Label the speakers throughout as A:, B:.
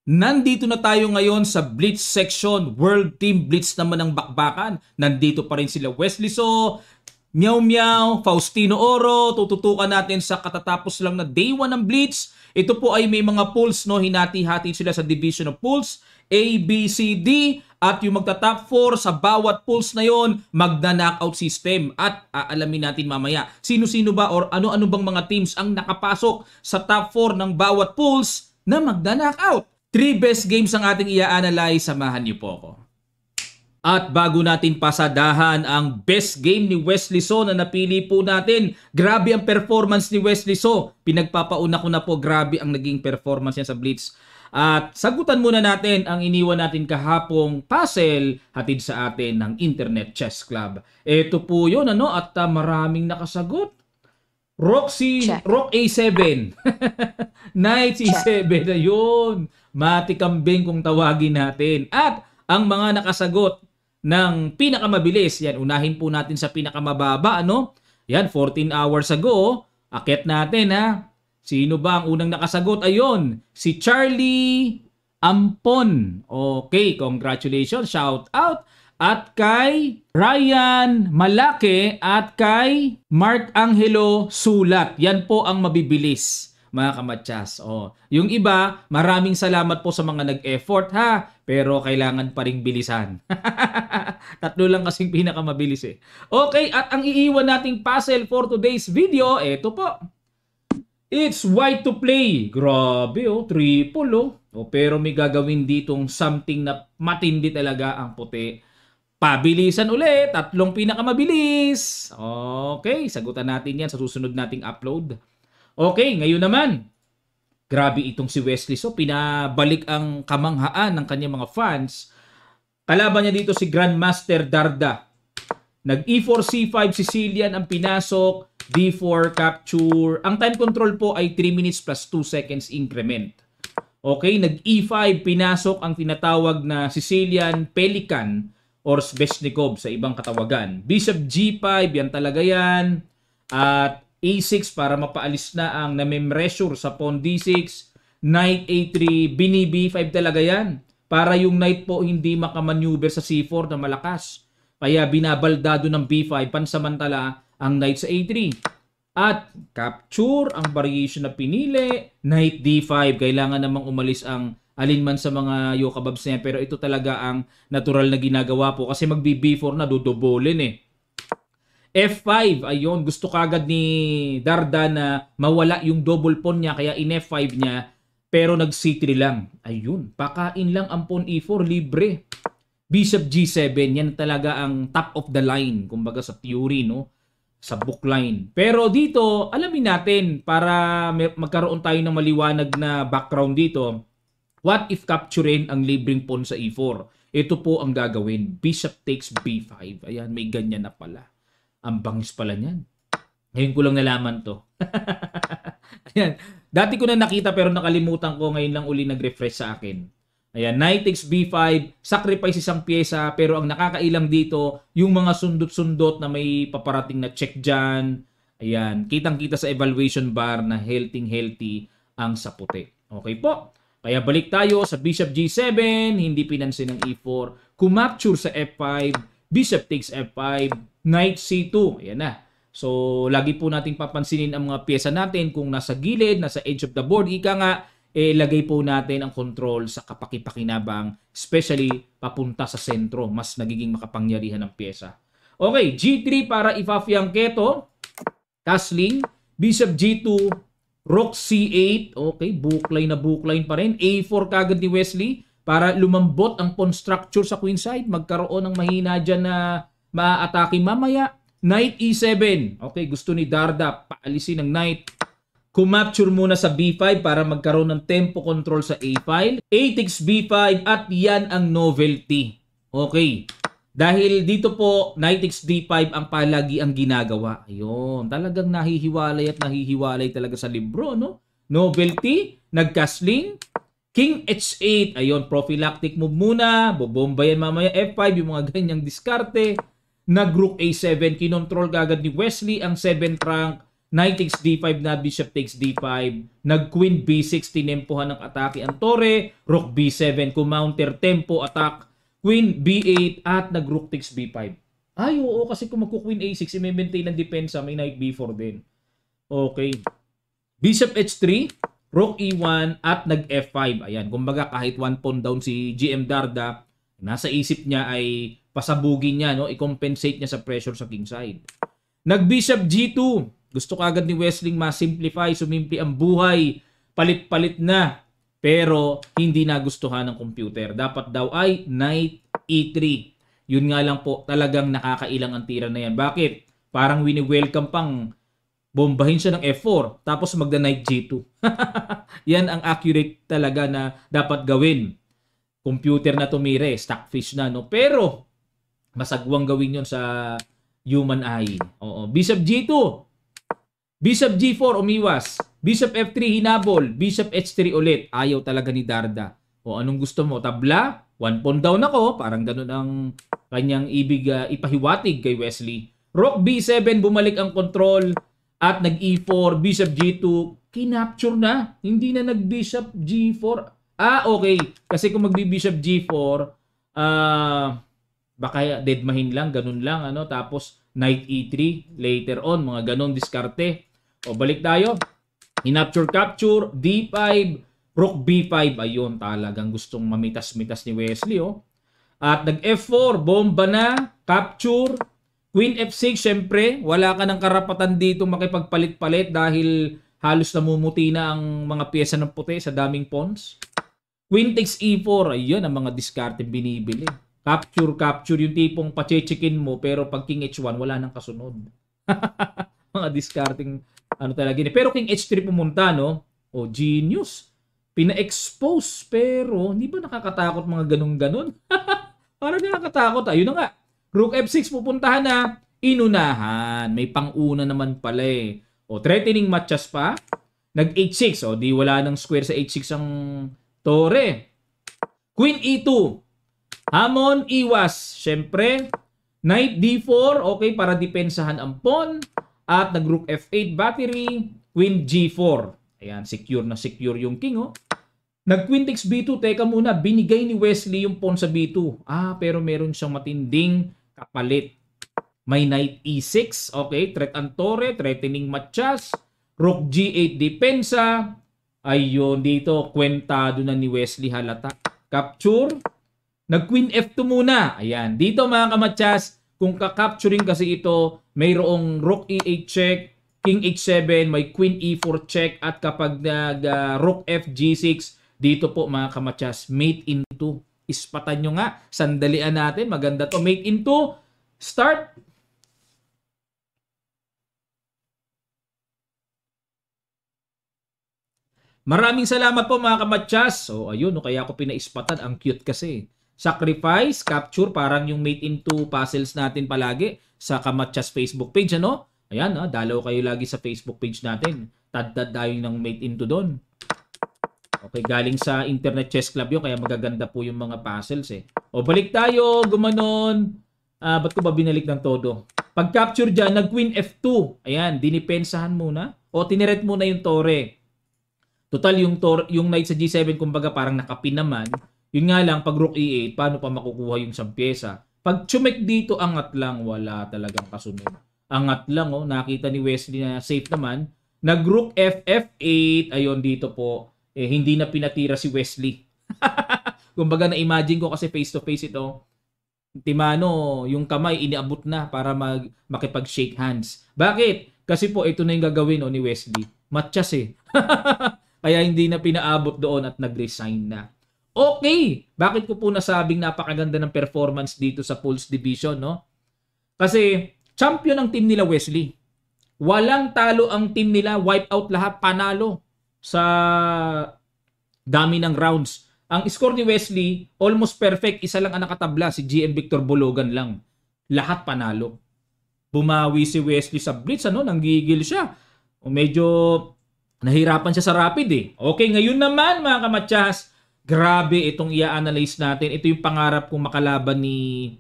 A: Nandito na tayo ngayon sa Blitz section. World Team Blitz naman ang bakbakan. Nandito pa rin sila Wesley So, Meow Meow, Faustino Oro. Tututukan natin sa katatapos lang na day 1 ng Blitz. Ito po ay may mga pools, no? Hinati-hati sila sa division of pools. A, B, C, D. At yung magta-top 4 sa bawat pools na yon, magna-knockout system. At aalamin natin mamaya sino-sino ba or ano-ano bang mga teams ang nakapasok sa top 4 ng bawat pools na magna-knockout. 3 best games ang ating i-analyze. Samahan niyo po ako. At bago natin pasadahan ang best game ni Wesley So na napili po natin, grabe ang performance ni Wesley So. Pinagpapauna ko na po, grabe ang naging performance niya sa Blitz. At sagutan muna natin ang iniwan natin kahapong puzzle hatid sa atin ng Internet Chess Club. Ito po yun, ano? At maraming nakasagot. Rook A7. Knight C7 na yun. Matikambing kung tawagin natin. At ang mga nakasagot ng pinakamabilis, yan, unahin po natin sa pinakamababa, ano? Yan, 14 hours ago, akit natin, ha? Sino ba ang unang nakasagot? Ayun, si Charlie Ampon. Okay, congratulations, shout out. At kay Ryan Malake at kay Mark Angelo Sulat. Yan po ang mabibilis, mga kamatsas. Yung iba, maraming salamat po sa mga nag-effort, ha? Pero kailangan pa ring bilisan. Tatlo lang kasing pinakamabilis eh. Okay, at ang iiwan nating puzzle for today's video, eto po. It's white to play. Grabe, triple, pero may gagawin ditong something na matindi talaga ang puti. Pabilisan ulit, tatlong pinakamabilis. Okay, sagutan natin yan sa susunod nating upload. Okay, ngayon naman, grabe itong si Wesley So, pinabalik ang kamanghaan ng kanyang mga fans. Kalaban niya dito si Grandmaster Darda. Nag-E4, C5, Sicilian ang pinasok, D4, capture. Ang time control po ay 3 minutes plus 2 seconds increment. Okay, nag-E5, pinasok ang tinatawag na Sicilian Pelican or Sveshnikov sa ibang katawagan. Bishop G5, yan talaga yan. At A6 para mapaalis na ang namemresure sa pawn D6. Knight A3, bini B5 talaga yan. Para yung knight po hindi makamaneuver sa C4 na malakas. Kaya binabaldado ng B5, pansamantala ang knight sa A3. At capture, ang variation na pinili. Knight D5, kailangan namang umalis ang alinman sa mga yokababs niya. Pero ito talaga ang natural na ginagawa po. Kasi mag-B4 na, dudobolin eh. F5, ayun, gusto kagad ni Darda na mawala yung double pawn niya, kaya in F5 niya, pero nag C3 lang. Ayun, pakain lang ang pawn E4, libre. Bishop G7, yan talaga ang top of the line, kumbaga sa theory, no? Sa book line. Pero dito, alamin natin, para magkaroon tayo ng maliwanag na background dito, what if capturein ang libreng pawn sa E4? Ito po ang gagawin. Bishop takes B5. Ayan, may ganyan na pala. Ang bangis pala niyan. Ngayon ko lang nalaman to. Ayan. Dati ko na nakita pero nakalimutan ko. Ngayon lang uli nag-refresh sa akin. Ayan. Knight takes B5. Sacrifice isang pyesa. Pero ang nakakailang dito, yung mga sundot-sundot na may paparating na check dyan. Ayan. Kitang-kita sa evaluation bar na healthy ang saputi. Okay po. Kaya balik tayo sa Bishop G7. Hindi pinansin ng E4. Kumapture sa F5. Bishop takes F5. Knight C2. Ayan na. So, lagi po nating papansinin ang mga pyesa natin kung nasa gilid, nasa edge of the board. Ika nga, lagay po natin ang control sa kapakipakinabang, especially papunta sa sentro. Mas nagiging makapangyarihan ng pyesa. Okay, G3 para ipa-fiang keto. Castling. Bishop G2. Rook C8. Okay, bookline pa rin. A4 kagad ni Wesley para lumambot ang pawn structure sa queen side. Magkaroon ng mahina dyan na maa-atake mamaya. Knight E7. Okay, gusto ni Darda paalisin ng knight. Kumapture muna sa B5 para magkaroon ng tempo control sa A file. A takes B5 at yan ang novelty. Okay. Dahil dito po, knight takes D5 ang palagi ang ginagawa. Ayun, talagang nahihiwalay talaga sa libro, no? Novelty, nagcastling. King H8, ayun, prophylactic move muna. Bobomba yan mamaya F5, yung mga ganyang diskarte. Nag-rook A7, kinontrol kagad ni Wesley ang 7th rank Knight takes D5 na, Bishop takes D5. Nag-Queen B6, tinempohan ng atake ang Torre. Rook B7, kumounter tempo attack. Queen B8 at nag-Rook takes B5. Ay, oo, kasi kung magku-Queen A6, i-maintain ang depensa, may Knight B4 din. Okay. Bishop H3, Rook E1 at nag-F5. Ayan, kumbaga kahit 1 pawn down si GM Darda, nasa isip niya ay pasabugin niya, no? I-compensate niya sa pressure sa king side. Nag-Bishop G2. Gusto kagad ni Wesling ma-simplify, sumimple ang buhay, palit-palit na. Pero hindi nagustuhan ng computer. Dapat daw ay Knight E3. Yun nga lang po, talagang nakakailang ang tira na yan. Bakit? Parang wini-welcome pang bombahin siya ng F4, tapos magda-Knight G2. Yan ang accurate talaga na dapat gawin. Computer na tumire, stockfish na, no? Pero, masagwang gawin yon sa human eye. Oo. Bishop G2. Bishop G4, umiwas. Bishop F3, hinabol. Bishop H3 ulit. Ayaw talaga ni Darda. O anong gusto mo? Tabla? 1 pawn down ako. Parang ganun ang kanyang ibig ipahiwatig kay Wesley. Rook B7, bumalik ang control. At nag-E4, Bishop G2. Kinapture na. Hindi na nag-Bishop G4. Okay. Kasi kung mag-Bishop G4, baka deadmahin lang. Ganun lang. Ano? Tapos Knight E3. Later on, mga ganun diskarte. O balik tayo. Capture, D5, Rook B5. Ayun, talagang gustong mamitas-mitas ni Wesley. Oh. At nag-F4, bomba na, capture. Queen F6, syempre, wala ka ng karapatan dito makipagpalit-palit dahil halos namumuti na ang mga pyesa ng puti sa daming pawns. Queen takes E4, ayun ang mga diskarte binibili. Capture, yung tipong pachechikin mo pero pag King H1, wala nang kasunod. Mga discarding ano talaga yun. Pero King H3 pumunta, no? O, genius. Pina-expose, pero hindi ba nakakatakot mga ganun-ganun? Parang nakakatakot. Ayun na nga. Rook F6 pupuntahan na. Inunahan. May pang-una naman pala eh. O, threatening matches pa. Nag-H6. O, di wala nang square sa H6 ang Torre. Queen E2. Hamon, iwas. Siyempre, Knight D4. Okay, para depensahan ang pawn. At nag-Rook F8 battery, Queen G4. Ayan, secure na secure yung king, oh. Nag-Queen takes B2. Teka muna, binigay ni Wesley yung pawn sa B2. Pero meron siyang matinding kapalit. May Knight E6. Okay, threat ang Torre, threatening matchas. Rook G8 depensa. Ayun, dito, kwentado na ni Wesley halata. Capture. Nag-Queen F2 muna. Ayan, dito mga kamatchas, kung ka-capturing kasi ito, mayroong Rook E8 check, King H7, may Queen E4 check, at kapag Rook F G6, dito po mga kamatsas, mate into. Ispatan nyo nga, sandalian natin, maganda to. Mate into, start. Maraming salamat po mga kamatsas. So ayun, kaya ako pinaispatan, ang cute kasi. Sacrifice, capture, parang yung mate into puzzles natin palagi sa Kamatsas Facebook page, ano? Ayan, dalaw kayo lagi sa Facebook page natin. Tad-tad tayo ng mate into doon. Okay, galing sa Internet Chess Club yun, kaya magaganda po yung mga puzzles eh. O, balik tayo, gumanon. Ba't ko ba binalik ng todo? Pag-capture dyan, nag-Queen F2. Ayan, dinipensahan muna. O, tineret muna yung Torre. Total, yung Knight sa G7, kumbaga parang nakapin naman. Yun nga lang, pag Rook E8, paano pa makukuha yung isang pyesa? Pag chumek dito, angat lang, wala talagang kasunod. Angat lang, nakita ni Wesley na safe naman. Nag-Rook F8, ayun dito po, hindi na pinatira si Wesley. Kumbaga na-imagine ko kasi face-to-face ito. Timano, yung kamay iniabot na para makipag-shake hands. Bakit? Kasi po, ito na yung gagawin ni Wesley. Matchas eh. Kaya hindi na pinaabot doon at nag-resign na. Okay, bakit ko po nasabing napakaganda ng performance dito sa Pulse Division, no? Kasi champion ang team nila Wesley. Walang talo ang team nila, wipe out lahat, panalo sa dami ng rounds. Ang score ni Wesley, almost perfect, isa lang ang nakatabla, si GM Victor Bologan lang. Lahat panalo. Bumawi si Wesley sa blitz, nanggigil siya. O medyo nahirapan siya sa rapid eh. Okay, ngayon naman mga kamatsas, grabe itong i-analyze natin. Ito yung pangarap kong makalaban ni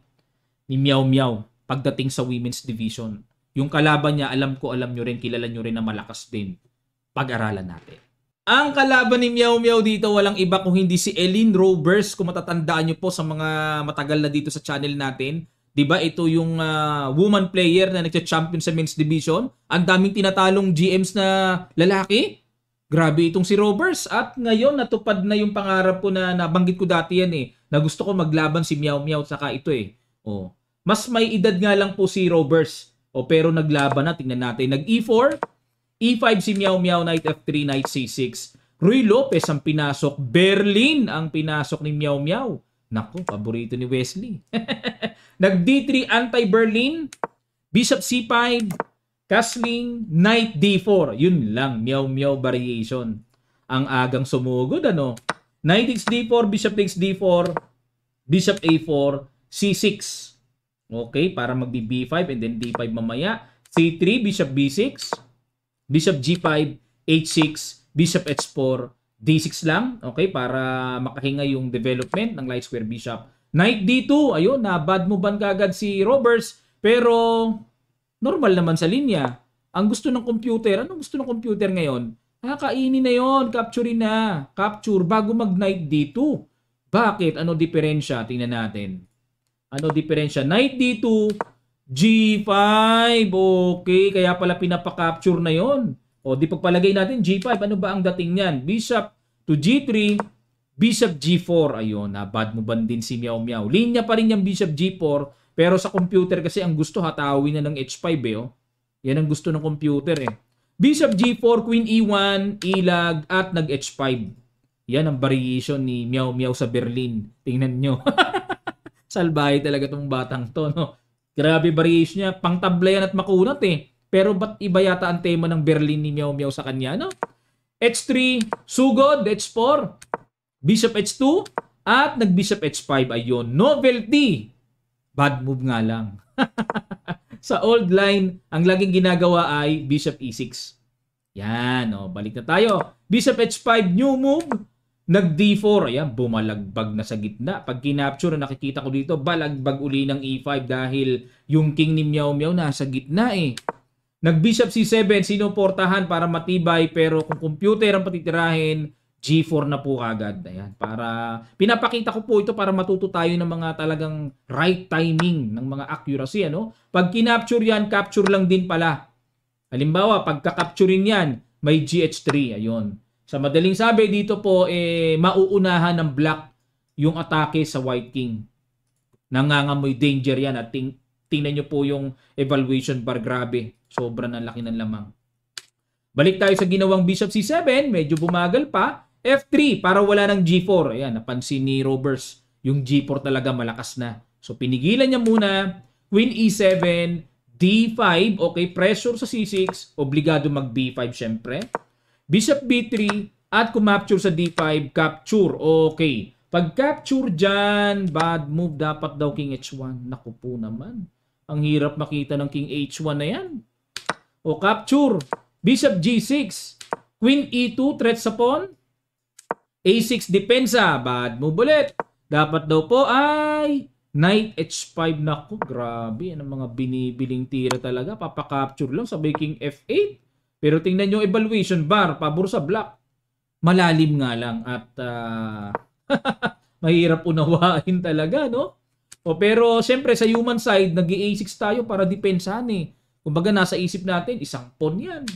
A: Meow Meow pagdating sa women's division. Yung kalaban niya, alam nyo rin, kilala nyo rin na malakas din. Pag-aralan natin. Ang kalaban ni Meow Meow dito, walang iba kung hindi si Eileen Rovers. Kung matatandaan nyo po sa mga matagal na dito sa channel natin. Diba ito yung woman player na nagcha-champion sa men's division. Ang daming tinatalong GMs na lalaki. Grabe itong si Rovers. At ngayon natupad na yung pangarap ko na nabanggit ko dati yan na gusto ko maglaban si Meow Meow saka ito Mas may edad nga lang po si Rovers. Pero naglaban na, tingnan natin. Nag-E4. E5 si Meow Meow, Knight F3, Knight C6. Ruy Lopez ang pinasok. Berlin ang pinasok ni Meow Meow. Nako, paborito ni Wesley. Nag-D3 anti-Berlin. Bishop C5. Castling. Knight D4. Yun lang, Meow Meow variation. Ang agang sumugod, Knight takes D4, Bishop takes D4, Bishop A4, C6. Okay, para magbi-B5 and then D5 mamaya. C3, Bishop B6. Bishop G5, H6, Bishop H4, D6 lang. Okay, para makahinga yung development ng light square bishop. Knight D2, ayun, na-bad movean kagad si Rovers. Pero, normal naman sa linya. Ang gusto ng computer, anong gusto ng computer ngayon? Kainin na yon, capturein na. Capture bago mag-Knight D2. Bakit? Ano diferensya? Tingnan natin. Ano diferensya? Knight D2, G5. Okay, kaya pala pinapa-capture na yon. Di pagpalagay natin G5. Ano ba ang dating niyan? Bishop to G3, Bishop G4. Ayun, bad mo din si Meow Meow. Linya pa rin yung Bishop G4, pero sa computer kasi ang gusto hatawin na ng H5 Yan ang gusto ng computer Bishop G4, Queen E1, ilag at nag H5. Yan ang variation ni Meow Meow sa Berlin. Tingnan nyo. Salbahe talaga tong batang to, Grabe variation niya. Pangtablayan at makunat Pero ba't iba yata ang tema ng Berlin ni Meow Meow sa kanya, H3, sugod, H4, Bishop H2, at nag-Bishop H5. Ayun, novelty. Bad move nga lang. Sa old line, ang laging ginagawa ay Bishop E6. Yan, balik na tayo. Bishop H5, new move. Nag-D4, ayan, bumalagbag na sa gitna. Pag kinapture, nakikita ko dito, balagbag uli ng E5 dahil yung king ni Meow Meow nasa gitna Nag-Bishop C7, sinuportahan para matibay, pero kung computer ang patitirahin, G4 na po agad. Ayan, para, pinapakita ko po ito para matuto tayo ng mga talagang right timing, ng mga accuracy, Pag kinapture yan, capture lang din pala. Halimbawa, pagka-capturein yan, may GH3, ayun. Sa madaling sabi, dito po, mauunahan ng black yung atake sa white king. Nangangamoy danger yan at tingnan nyo po yung evaluation bar. Grabe, sobra na laki ng lamang. Balik tayo sa ginawang Bishop C7, medyo bumagal pa. F3 para wala ng G4. Ayan, napansin ni Rovers, yung G4 talaga malakas na. So pinigilan niya muna, Queen E7, D5, okay, pressure sa C6, obligado mag B5 syempre. Bishop B3 at kumapture sa D5, capture. Okay. Pag capture dyan, bad move, dapat daw King H1. Naku po naman. Ang hirap makita ng King H1 na yan. O capture. Bishop G6. Queen E2, threat sa pawn. A6, depensa. Bad move ulit. Dapat daw po ay Knight H5. Naku, grabe. Yan ang mga binibiling tira talaga. Papakapture lang, sabay King F8. Pero tingnan nyo evaluation bar, pabor sa black. Malalim nga lang at mahirap unawain talaga, pero siyempre sa human side, nag-A6 tayo para depensahan Kumbaga nasa isip natin, isang pawn yan.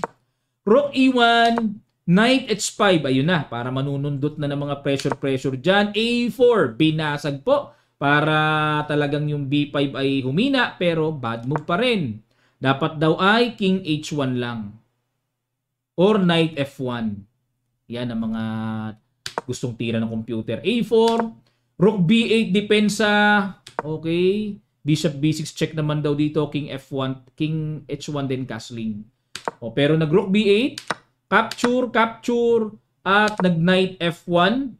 A: Rook E1, Knight H5, ayun na, para manunundot na ng mga pressure dyan. A4, binasag po para talagang yung B5 ay humina, pero bad move pa rin. Dapat daw ay King H1 lang. Or Knight F1. Yan ang mga gustong tira ng computer. A4, Rook B8, depensa. Okay. Bishop B6, check naman daw dito. King F1, King H1 din castling. Pero nag-Rook B8, capture, at nag-Knight F1.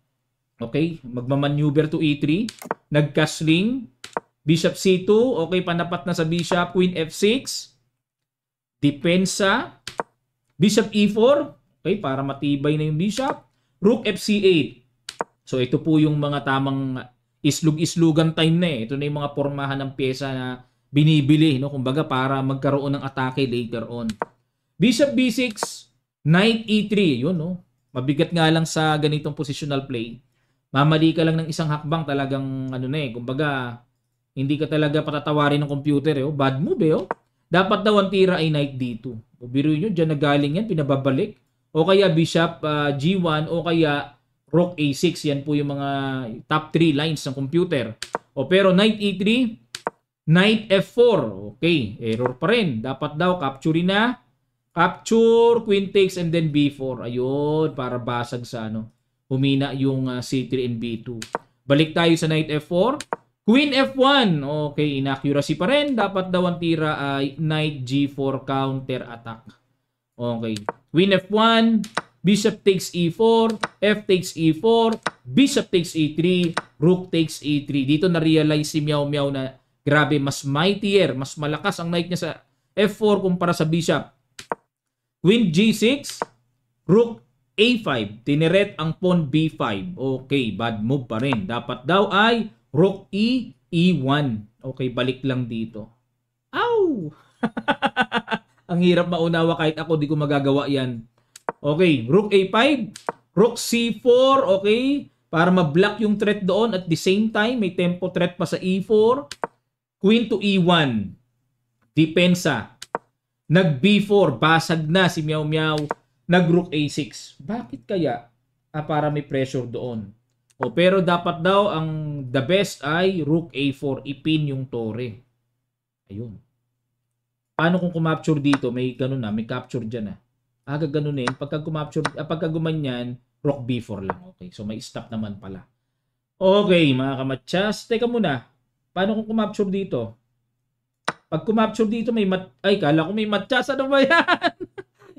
A: Okay, magmamaneuver to E3. Nag-castling. Bishop C2, okay, panapat na sa Bishop. Queen F6. Depensa. Bishop E4, okay, para matibay na yung bishop. Rook FC8. So ito po yung mga tamang islug-islugan time na Ito na yung mga pormahan ng pyesa na binibili, no? Kumbaga para magkaroon ng atake later on. Bishop B6, Knight E3, yun, no? Mabigat nga lang sa ganitong positional play. Mamali ka lang ng isang hakbang, talagang ano na eh, kumbaga hindi ka talaga patatawarin ng computer eh. Oh. Bad move eh. Oh. Dapat daw ang tira ay Knight D2. O biruin nyo, dyan nagaling yan, pinababalik. O kaya Bishop G1 o kaya Rook A6. Yan po yung mga top 3 lines ng computer. O pero Knight E3, Knight F4. Okay, error pa rin. Dapat daw capture na. Capture, Queen takes and then B4. Ayun, para basag sa ano. Humina yung C3 and B2. Balik tayo sa Knight F4. Queen F1. Okay, inaccuracy pa rin. Dapat daw ang tira ay Knight G4 counter attack. Okay. Queen F1. Bishop takes E4. F takes E4. Bishop takes E3. Rook takes E3. Dito na-realize si Meow Meow na grabe, mas mightier, mas malakas ang knight niya sa F4 kumpara sa bishop. Queen G6. Rook A5. Tineret ang pawn B5. Okay, bad move pa rin. Dapat daw ay Rook E, E1. Okay, balik lang dito. Ow! Ang hirap maunawa kahit ako, di ko magagawa yan. Okay, Rook A5. Rook C4. Okay, para ma-block yung threat doon. At the same time, may tempo threat pa sa E4. Queen to E1. Depensa. Nag B4. Basag na si Meow Meow. Nag Rook A6. Bakit kaya? Para may pressure doon. O pero dapat daw ang the best ay Rook A4, ipin yung tore. Ayun. Paano kung kumapture dito? May ganun na, may capture diyan na. Gaganunin pagka kumapture, pagka gumanyan, Rook B4 lang. Okay, so may stop naman pala. Okay, mga kamatsas, teka muna. Paano kung kumapture dito? Pag kumapture dito may kala ko may matsas, ano ba yan?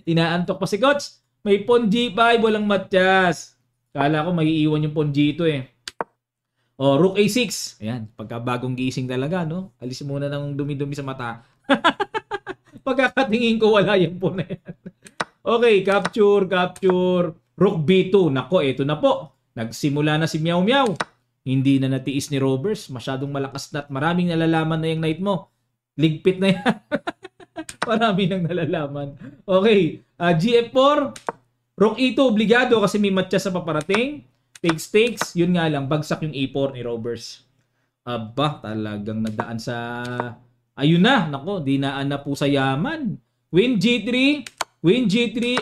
A: Inaantok pa si Coach. May pawn G5, walang matsas. Kala ko maiiwan yung pawn G2 eh. O, Rook A6. Ayan, pagka bagong gising talaga, no? Alis muna ng dumi-dumi sa mata. Pagkakatingin ko, wala yung pawn na yan. Okay, capture. Rook B2. Nako, eto na po. Nagsimula na si Meow Meow. Hindi na natiis ni Robbers. Masyadong malakas na at maraming nalalaman na yung knight mo. Ligpit na yan. Marami nang nalalaman. Okay, GF4. Rook E2, obligado kasi may matcha sa paparating. Takes. Yun nga lang, bagsak yung E4 ni Robbers. Aba, talagang nagdaan sa... Ayun na, nako, dinaan na po sa yaman. Queen G3,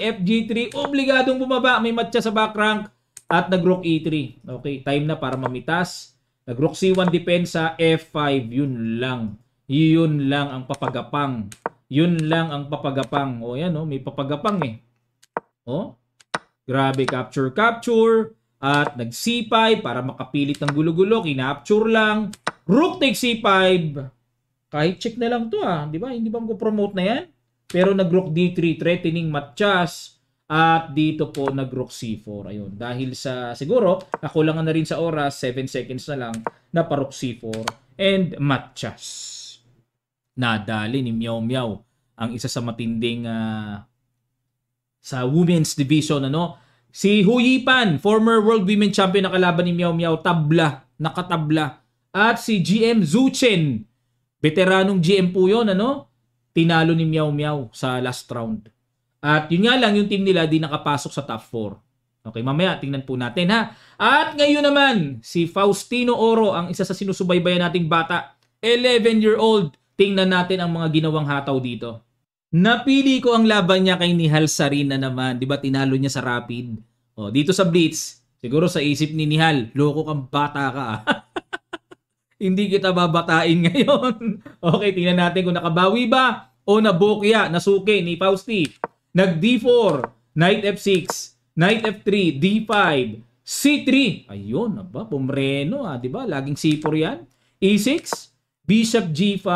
A: F G3, obligadong bumaba. May matcha sa back rank. At nag-Rook E3. Okay, time na para mamitas. Nag-Rook C1 depensa, F5. Yun lang. Yun lang ang papagapang. O yan, may papagapang eh. Grabe, capture. At nag C5 para makapilit ng gulo-gulo. Kinapture lang. Rook takes C5. Kahit check na lang to di ba? Hindi ba mag-promote na yan? Pero nag-Rook D3, threatening matchas. At dito po nag-Rook C4. Ayun. Dahil sa, siguro, nakulangan na rin sa oras, 7 seconds na lang, na pa-Rook C4 and matchas. Nadali ni Meow Meow ang isa sa matinding sa women's division, si Hu Yipan, former world women champion na kalaban ni Meow Meow, nakatabla. At si GM Zhu Chen, veteranong GM po yun, tinalo ni Meow Meow sa last round. At yun nga lang, yung team nila di nakapasok sa top 4. Okay, mamaya tingnan po natin ha. At ngayon naman, si Faustino Oro, ang isa sa sinusubaybayan nating bata, 11-year-old. Tingnan natin ang mga ginawang hataw dito. Napili ko ang laban niya kay Nihal Sarina naman. Di ba tinalo niya sa Rapid? Dito sa Blitz, siguro sa isip ni Nihal, loko kang bata ka Hindi kita babatain ngayon. Okay, tingnan natin kung nakabawi ba o nabokya, nasuke ni Fausti. Nag D4, Knight F6, Knight F3, D5, C3. Ayun, pumreno di ba? Laging C4 yan. E6, Bishop G5.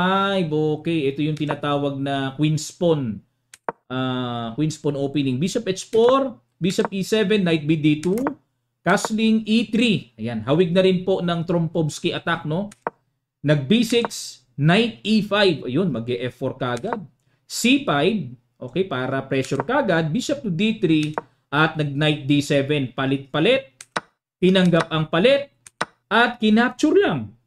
A: Okay, ito yung tinatawag na Queen's Pawn. Queen's Pawn opening. Bishop H4, Bishop E7, Knight BD2, Castling E3. Ayan, hawig na rin po ng Trompovsky attack, Nag B6, Knight E5. Ayun, mag-E4 kagad. C5, okay, para pressure kagad. Bishop to D3 at nag-Knight D7. Palit-palit. Tinanggap ang palit at kinapture lang.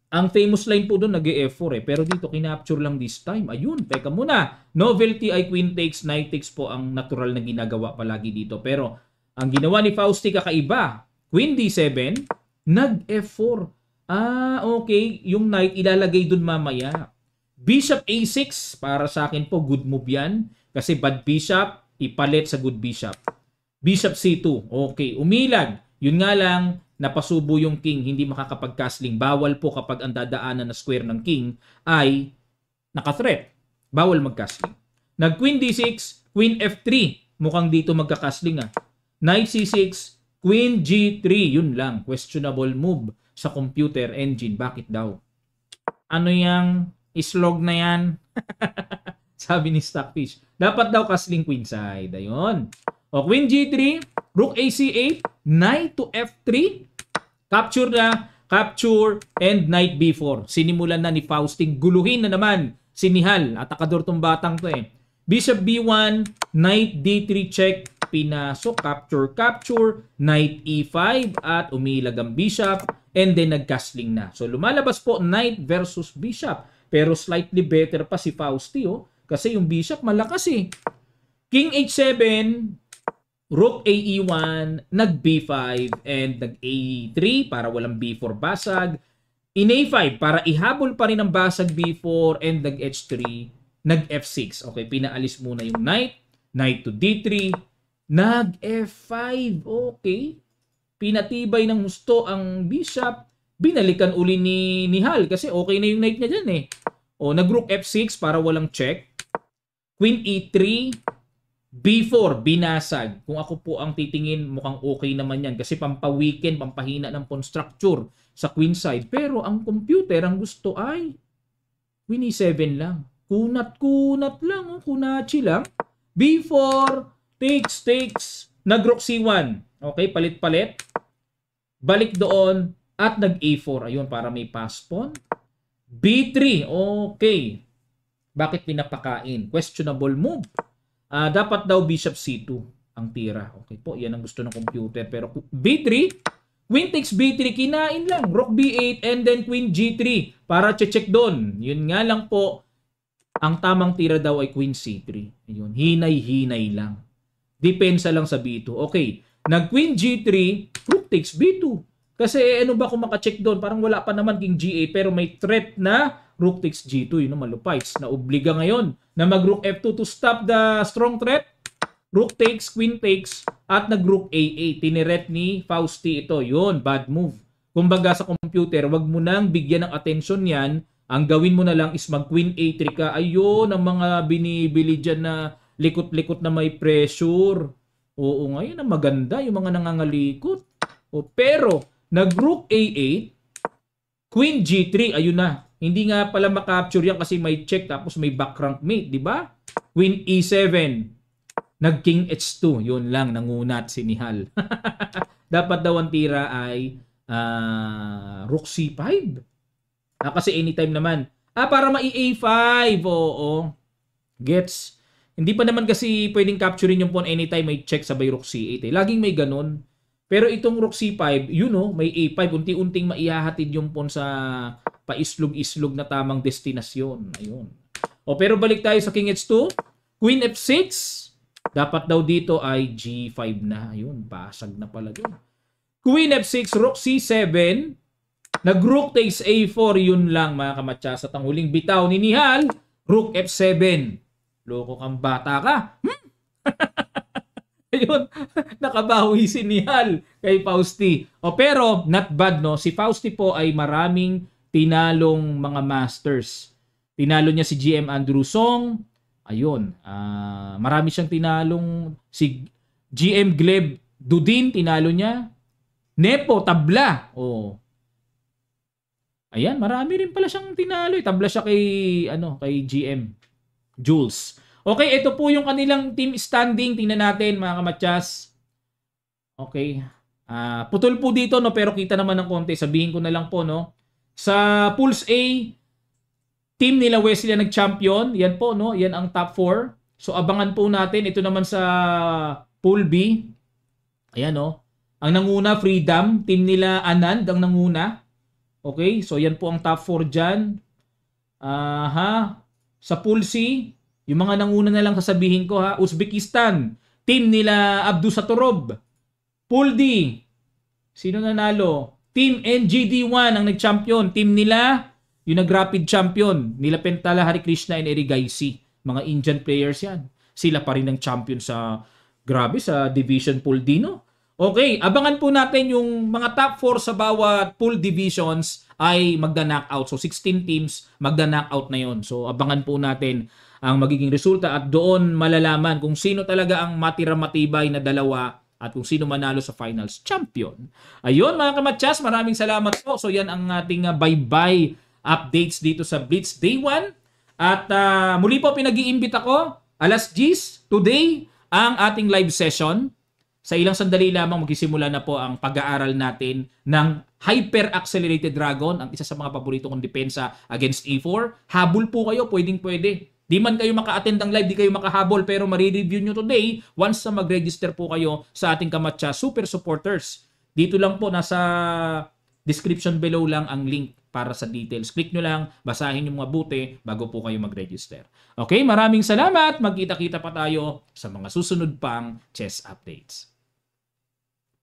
A: Ang famous line po doon, nag-e-F4 eh. Pero dito, kinapture lang this time. Ayun, teka muna. Novelty ay queen takes, knight takes po ang natural na ginagawa palagi dito. Pero, ang ginawa ni Fausti kakaiba. Queen D7, nag-F4. Ah, okay. Yung knight ilalagay doon mamaya. Bishop A6, para sa akin po, good move yan. Kasi bad bishop, ipalit sa good bishop. Bishop C2, okay. Umilag. Yun nga lang, napasubo yung king, hindi makakapag-castling. Bawal po kapag ang dadaanan na square ng king ay naka-threat. Bawal mag-castling. Nag-queen D6, queen F3. Mukhang dito magka-castling ah. Knight C6, queen G3. Yun lang. Questionable move sa computer engine. Bakit daw? Ano yung islog na yan? Sabi ni Stockfish. Dapat daw castling queenside. Ayun. O, queen G3, rook AC8, knight to F3, capture na, capture, and knight B4. Sinimulan na ni Fausting. Guluhin na naman si Nihal. Atakador tong batang to eh. Bishop B1, knight D3 check, pinasok, capture, capture, knight E5, at umilag ang bishop, and then nag-castling na. So, lumalabas po knight versus bishop. Pero slightly better pa si Fausti, oh. Kasi yung bishop malakas eh. King H7, rook AE1, nag-B5, and nag-A3 para walang B4 basag. In A5 para ihabol pa rin ang basag B4, and nag-H3, nag-F6. Okay, pinaalis muna yung knight. Knight to D3, nag-F5. Okay. Pinatibay ng husto ang bishop. Binalikan uli ni Nihal kasi okay na yung knight niya dyan eh. O, nag-rook F6 para walang check. Queen E3, B4, binasag. Kung ako po ang titingin, mukhang okay naman yan. Kasi pampaweekend, pampahina ng pawn structure sa queen side. Pero ang computer, ang gusto ay queen E7 lang. Kunat-kunat lang, kunachi lang. B4, takes. Nag-rook C1. Okay, palit-palit. Balik doon at nag-A4. Ayun, para may pass pawn. B3, okay. Bakit pinapakain? Questionable move. Dapat daw bishop C2 ang tira. Okay po, yan ang gusto ng computer. Pero B3, queen takes B3, kinain lang. Rook B8 and then queen G3 para check doon. Yun nga lang po, ang tamang tira daw ay queen C3. Ayun, hinay-hinay lang. Depensa lang sa B2. Okay, nag-queen G3, rook takes B2. Kasi ano ba kung makacheck doon? Parang wala pa naman king G8 pero may threat na rook takes G2. Yun ang malupites. Naobliga ngayon na mag-rook F2 to stop the strong threat. Rook takes, queen takes, at nag-rook A8. Tiniret ni Fausti ito. Yun, bad move. Kumbaga sa computer, wag mo nang bigyan ng attention yan. Ang gawin mo na lang is mag-queen A3 ka. Ayun, ang mga binibili dyan na likot-likot na may pressure. Oo, ngayon ang maganda yung mga nangangalikot. O, pero, nag-rook A8, queen G3, ayun na. Hindi nga pala makapture yan kasi may check tapos may back rank mate, di ba? Queen E7, nag-king H2, yun lang, nangunat si Nihal. Dapat daw ang tira ay rook C5. Kasi anytime naman. Para ma-A5, oo. Gets? Hindi pa naman kasi pwedeng capturein yung pawn anytime may check sabay rook C8. Laging may ganun. Pero itong rook C5, may A5. Unti-unting maihahatid yung pawn sa paislog-islog na tamang destinasyon. Ayun. Pero balik tayo sa king H2. Queen F6. Dapat daw dito ay G5 na. Ayun, basag na pala yun. Queen F6, rook C7. Nag-rook takes A4. Yun lang mga kamatsas. At ang huling bitaw ni Nihal, rook F7. Loko kang bata ka. Ayun, nakabawi si Nihal kay Fausti. Pero, not bad, no? Si Fausti po ay maraming tinalong mga masters. Tinalo niya si GM Andrew Song. Ayun, marami siyang tinalong. Si GM Gleb Dudin, tinalo niya. Nepo, tabla. Ayan, marami rin pala siyang tinalo. Tabla siya kay GM Jules. Okay, ito po yung kanilang team standing. Tingnan natin mga kamatsas. Okay. Putol po dito, no, pero kita naman ng konti. Sabihin ko na lang po, no. Sa Pools A, team nila Wesley nag-champion. Yan po, no. Yan ang top 4. So abangan po natin. Ito naman sa Pool B. Ayan, no. Ang nanguna, Freedom. Team nila Anand ang nanguna. Okay, so yan po ang top 4 dyan. Sa Pool C, yung mga nanguna na lang sasabihin ko ha, Uzbekistan, team nila Abdusatorov. Pool D, sino nanalo? Team NGD1 ang nag-champion. Team nila, yung nag-rapid champion, nila Pentala Harikrishna and Erigaisi. Mga Indian players yan. Sila pa rin ang champion sa, grabe, sa Division Pool D, no? Okay, abangan po natin yung mga top 4 sa bawat pool divisions ay magda-knockout. So 16 teams magda-knockout na yon. So abangan po natin ang magiging resulta at doon malalaman kung sino talaga ang matira-matibay na dalawa at kung sino manalo sa finals champion. Ayun mga kamatsas, maraming salamat po. So yan ang ating bye-bye updates dito sa Blitz Day 1. At muli po pinag-iimbita ko, alas 10 today ang ating live session. Sa ilang sandali lamang magsisimula na po ang pag-aaral natin ng Hyper Accelerated Dragon, ang isa sa mga paborito kong depensa against E4. Habol po kayo, pwedeng-pwede. Di man kayo maka-attend ng live, di kayo makahabol, pero ma-review nyo today once na mag-register po kayo sa ating Kamatcha Super Supporters. Dito lang po, nasa description below lang ang link para sa details. Click nyo lang, basahin yung mga buti bago po kayo mag-register. Okay, maraming salamat. Magkita-kita pa tayo sa mga susunod pang chess updates.